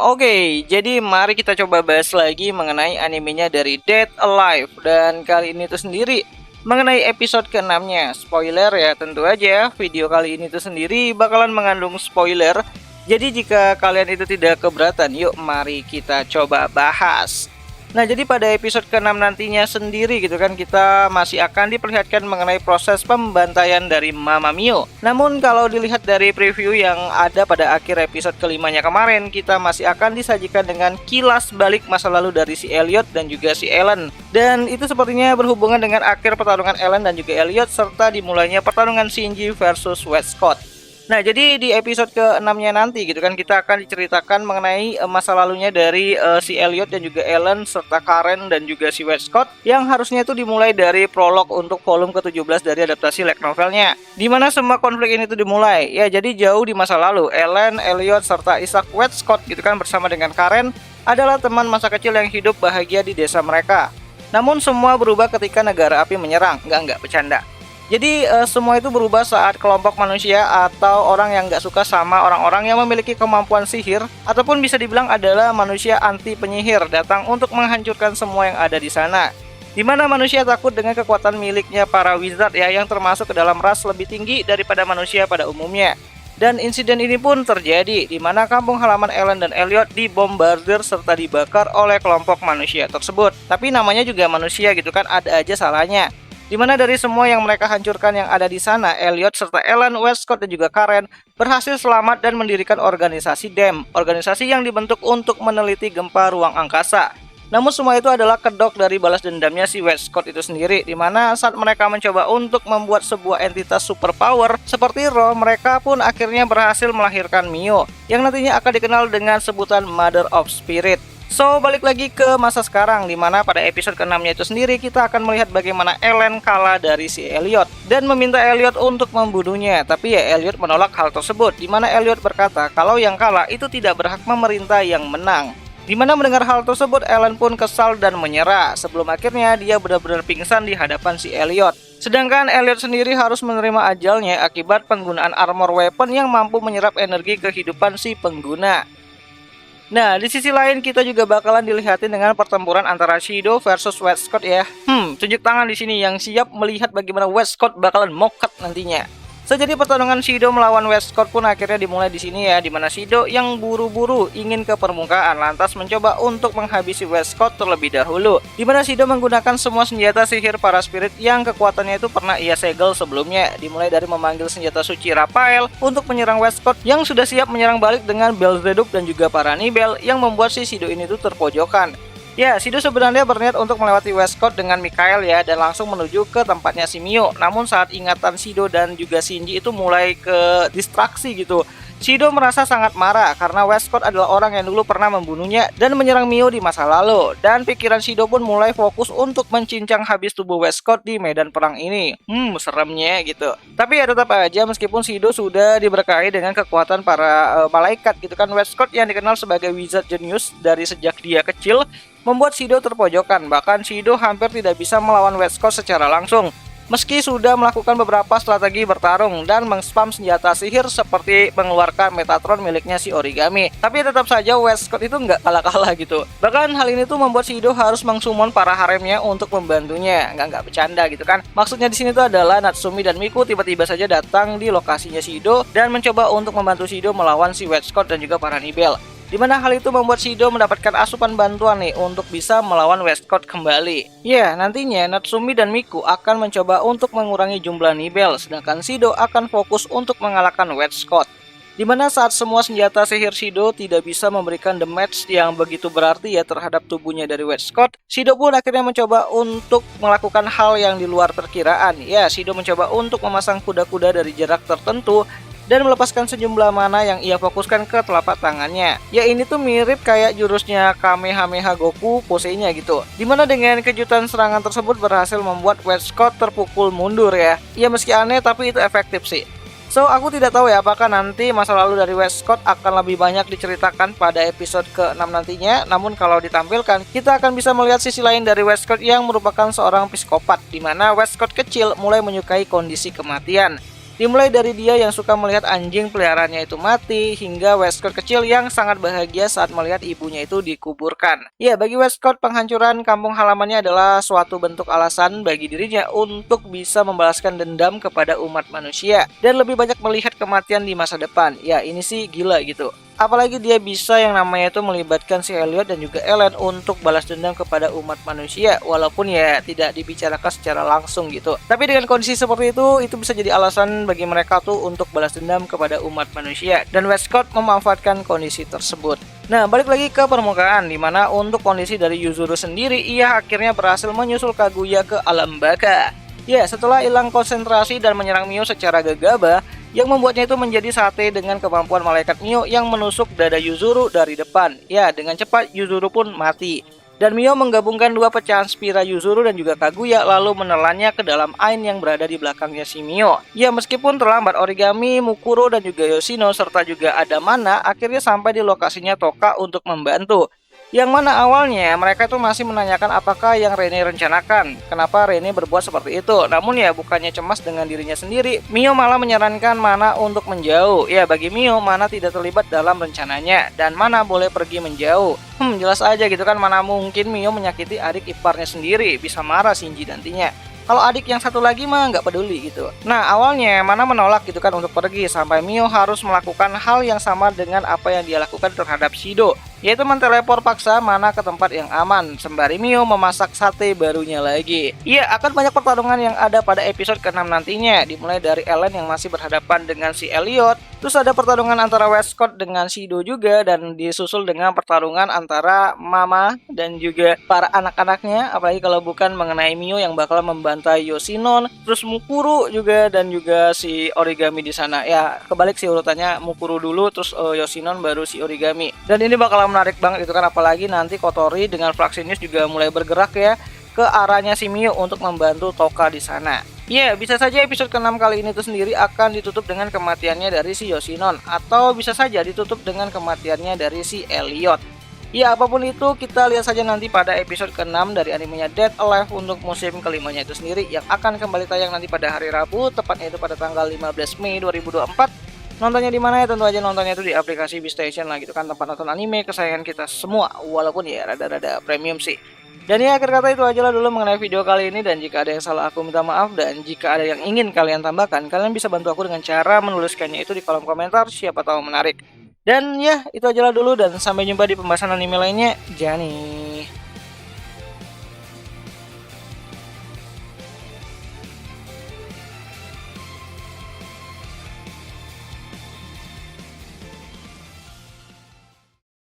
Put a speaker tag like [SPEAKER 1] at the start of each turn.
[SPEAKER 1] Oke, jadi mari kita coba bahas lagi mengenai animenya dari Dead Alive. Dan kali ini tuh sendiri mengenai episode ke-6-nya. Spoiler ya, tentu aja video kali ini tuh sendiri bakalan mengandung spoiler. Jadi jika kalian itu tidak keberatan, yuk mari kita coba bahas. Nah, jadi pada episode ke-6 nantinya sendiri gitu kan, kita masih akan diperlihatkan mengenai proses pembantaian dari Mama Mio. Namun kalau dilihat dari preview yang ada pada akhir episode ke-5-nya kemarin, kita masih akan disajikan dengan kilas balik masa lalu dari si Elliot dan juga si Ellen. Dan itu sepertinya berhubungan dengan akhir pertarungan Ellen dan juga Elliot, serta dimulainya pertarungan Shinji versus Westcott. Nah, jadi di episode ke-6-nya nanti gitu kan, kita akan diceritakan mengenai masa lalunya dari si Elliot dan juga Ellen serta Karen dan juga si Westcott, yang harusnya itu dimulai dari prolog untuk volume ke-17 dari adaptasi light novelnya. Dimana semua konflik ini tuh dimulai. Ya, jadi jauh di masa lalu, Ellen, Elliot serta Isaac Westcott gitu kan bersama dengan Karen adalah teman masa kecil yang hidup bahagia di desa mereka. Namun semua berubah ketika negara api menyerang. Enggak bercanda. Jadi semua itu berubah saat kelompok manusia atau orang yang nggak suka sama orang-orang yang memiliki kemampuan sihir, ataupun bisa dibilang adalah manusia anti penyihir, datang untuk menghancurkan semua yang ada di sana. Dimana manusia takut dengan kekuatan miliknya para wizard ya, yang termasuk ke dalam ras lebih tinggi daripada manusia pada umumnya. Dan insiden ini pun terjadi di mana kampung halaman Ellen dan Elliot dibombardir serta dibakar oleh kelompok manusia tersebut. Tapi namanya juga manusia gitu kan, ada aja salahnya. Dimana dari semua yang mereka hancurkan yang ada di sana, Elliot serta Ellen, Westcott dan juga Karen berhasil selamat dan mendirikan organisasi DEM, organisasi yang dibentuk untuk meneliti gempa ruang angkasa. Namun semua itu adalah kedok dari balas dendamnya si Westcott itu sendiri, dimana saat mereka mencoba untuk membuat sebuah entitas superpower seperti Ro, mereka pun akhirnya berhasil melahirkan Mio, yang nantinya akan dikenal dengan sebutan Mother of Spirit. So, balik lagi ke masa sekarang, dimana pada episode ke-6-nya itu sendiri kita akan melihat bagaimana Ellen kalah dari si Elliot dan meminta Elliot untuk membunuhnya. Tapi ya Elliot menolak hal tersebut, dimana Elliot berkata kalau yang kalah itu tidak berhak memerintah yang menang. Dimana mendengar hal tersebut, Ellen pun kesal dan menyerah, sebelum akhirnya dia benar-benar pingsan di hadapan si Elliot. Sedangkan Elliot sendiri harus menerima ajalnya akibat penggunaan armor weapon yang mampu menyerap energi kehidupan si pengguna. Nah, di sisi lain kita juga bakalan dilihatin dengan pertempuran antara Shido versus Westcott ya. Tunjuk tangan di sini yang siap melihat bagaimana Westcott bakalan mokat nantinya. Jadi pertarungan Shido melawan Westcott pun akhirnya dimulai di sini ya, dimana Shido yang buru-buru ingin ke permukaan lantas mencoba untuk menghabisi Westcott terlebih dahulu. Dimana Shido menggunakan semua senjata sihir para spirit yang kekuatannya itu pernah ia segel sebelumnya, dimulai dari memanggil senjata suci Raphael untuk menyerang Westcott yang sudah siap menyerang balik dengan Beelzebub dan juga para Nibel yang membuat si Shido ini tuh terpojokan. Ya, Shido sebenarnya berniat untuk melewati Westcott dengan Mikhail ya, dan langsung menuju ke tempatnya si Mio. Namun saat ingatan Shido dan juga Shinji itu mulai ke distraksi gitu, Shido merasa sangat marah karena Westcott adalah orang yang dulu pernah membunuhnya dan menyerang Mio di masa lalu. Dan pikiran Shido pun mulai fokus untuk mencincang habis tubuh Westcott di medan perang ini. Seremnya gitu. Tapi ya tetap aja, meskipun Shido sudah diberkahi dengan kekuatan para malaikat gitu kan, Westcott yang dikenal sebagai wizard genius dari sejak dia kecil membuat Shido terpojokan. Bahkan Shido hampir tidak bisa melawan Westcott secara langsung, meski sudah melakukan beberapa strategi bertarung dan mengspam senjata sihir seperti mengeluarkan Metatron miliknya si Origami. Tapi tetap saja Westcott itu nggak kalah-kalah gitu. Bahkan hal ini tuh membuat Shido harus mengsummon para haremnya untuk membantunya. Nggak bercanda gitu kan. Maksudnya di sini tuh adalah Natsumi dan Miku tiba-tiba saja datang di lokasinya Shido dan mencoba untuk membantu Shido melawan si Westcott dan juga para Nibel. Dimana hal itu membuat Shido mendapatkan asupan bantuan nih untuk bisa melawan Westcott kembali. Ya, nantinya Natsumi dan Miku akan mencoba untuk mengurangi jumlah Nibel, sedangkan Shido akan fokus untuk mengalahkan Westcott. Dimana saat semua senjata sihir Shido tidak bisa memberikan damage yang begitu berarti ya terhadap tubuhnya dari Westcott, Shido pun akhirnya mencoba untuk melakukan hal yang di luar perkiraan. Ya, Shido mencoba untuk memasang kuda-kuda dari jarak tertentu dan melepaskan sejumlah mana yang ia fokuskan ke telapak tangannya. Ya, ini tuh mirip kayak jurusnya Kamehameha Goku posenya gitu. Dimana dengan kejutan serangan tersebut berhasil membuat Westcott terpukul mundur ya. Ya meski aneh tapi itu efektif sih. So, aku tidak tahu ya apakah nanti masa lalu dari Westcott akan lebih banyak diceritakan pada episode ke-6 nantinya. Namun kalau ditampilkan, kita akan bisa melihat sisi lain dari Westcott yang merupakan seorang psikopat, dimana Westcott kecil mulai menyukai kondisi kematian. Dimulai dari dia yang suka melihat anjing peliharaannya itu mati, hingga Westcott kecil yang sangat bahagia saat melihat ibunya itu dikuburkan. Ya, bagi Westcott penghancuran kampung halamannya adalah suatu bentuk alasan bagi dirinya untuk bisa membalaskan dendam kepada umat manusia dan lebih banyak melihat kematian di masa depan. Ya, ini sih gila gitu. Apalagi dia bisa yang namanya itu melibatkan si Elliot dan juga Ellen untuk balas dendam kepada umat manusia, walaupun ya tidak dibicarakan secara langsung gitu. Tapi dengan kondisi seperti itu bisa jadi alasan bagi mereka tuh untuk balas dendam kepada umat manusia, dan Westcott memanfaatkan kondisi tersebut. Nah, balik lagi ke permukaan, dimana untuk kondisi dari Yuzuru sendiri, ia akhirnya berhasil menyusul Kaguya ke alam baka. Ya, setelah hilang konsentrasi dan menyerang Mio secara gegabah, yang membuatnya itu menjadi sate dengan kemampuan malaikat Mio yang menusuk dada Yuzuru dari depan. Ya, dengan cepat Yuzuru pun mati. Dan Mio menggabungkan dua pecahan spira Yuzuru dan juga Kaguya lalu menelannya ke dalam Ain yang berada di belakangnya si Mio. Ya, meskipun terlambat, Origami, Mukuro, dan juga Yoshino serta juga ada Mana akhirnya sampai di lokasinya Toka untuk membantu. Yang mana awalnya mereka itu masih menanyakan apakah yang Rene rencanakan, kenapa Rene berbuat seperti itu. Namun ya bukannya cemas dengan dirinya sendiri, Mio malah menyarankan Mana untuk menjauh. Ya, bagi Mio, Mana tidak terlibat dalam rencananya dan Mana boleh pergi menjauh. Jelas aja gitu kan, mana mungkin Mio menyakiti adik iparnya sendiri, bisa marah Shinji nantinya. Kalau adik yang satu lagi mah nggak peduli gitu. Nah, awalnya Mana menolak gitu kan untuk pergi, sampai Mio harus melakukan hal yang sama dengan apa yang dia lakukan terhadap Shido, yaitu menteleport paksa Mana ke tempat yang aman, sembari Mio memasak sate barunya lagi. Iya, akan banyak pertarungan yang ada pada episode ke-6 nantinya, dimulai dari Ellen yang masih berhadapan dengan si Elliot, terus ada pertarungan antara Westcott dengan Shido juga, dan disusul dengan pertarungan antara Mama dan juga para anak-anaknya, apalagi kalau bukan mengenai Mio yang bakal membantai Yoshinon, terus Mukuro juga, dan juga si Origami di sana. Ya, kebalik sih urutannya, Mukuro dulu, terus Yoshinon, baru si Origami. Dan ini bakal menarik banget itu kan, apalagi nanti Kotori dengan Fraxinius juga mulai bergerak ya ke arahnya si Mio untuk membantu Toka di sana. Ya, bisa saja episode ke-6 kali ini tuh sendiri akan ditutup dengan kematiannya dari si Yoshinon, atau bisa saja ditutup dengan kematiannya dari si Elliot. Ya, apapun itu kita lihat saja nanti pada episode ke-6 dari animenya Dead Alive untuk musim kelimanya itu sendiri, yang akan kembali tayang nanti pada hari Rabu, tepatnya itu pada tanggal 15 Mei 2024. Nontonnya di mana ya? Tentu aja nontonnya itu di aplikasi Beastation lah gitu kan, tempat nonton anime kesayangan kita semua, walaupun ya rada-rada premium sih. Dan ya, akhir kata itu aja lah dulu mengenai video kali ini, dan jika ada yang salah aku minta maaf, dan jika ada yang ingin kalian tambahkan, kalian bisa bantu aku dengan cara menuliskannya itu di kolom komentar, siapa tahu menarik. Dan ya, itu aja lah dulu, dan sampai jumpa di pembahasan anime lainnya. Jani.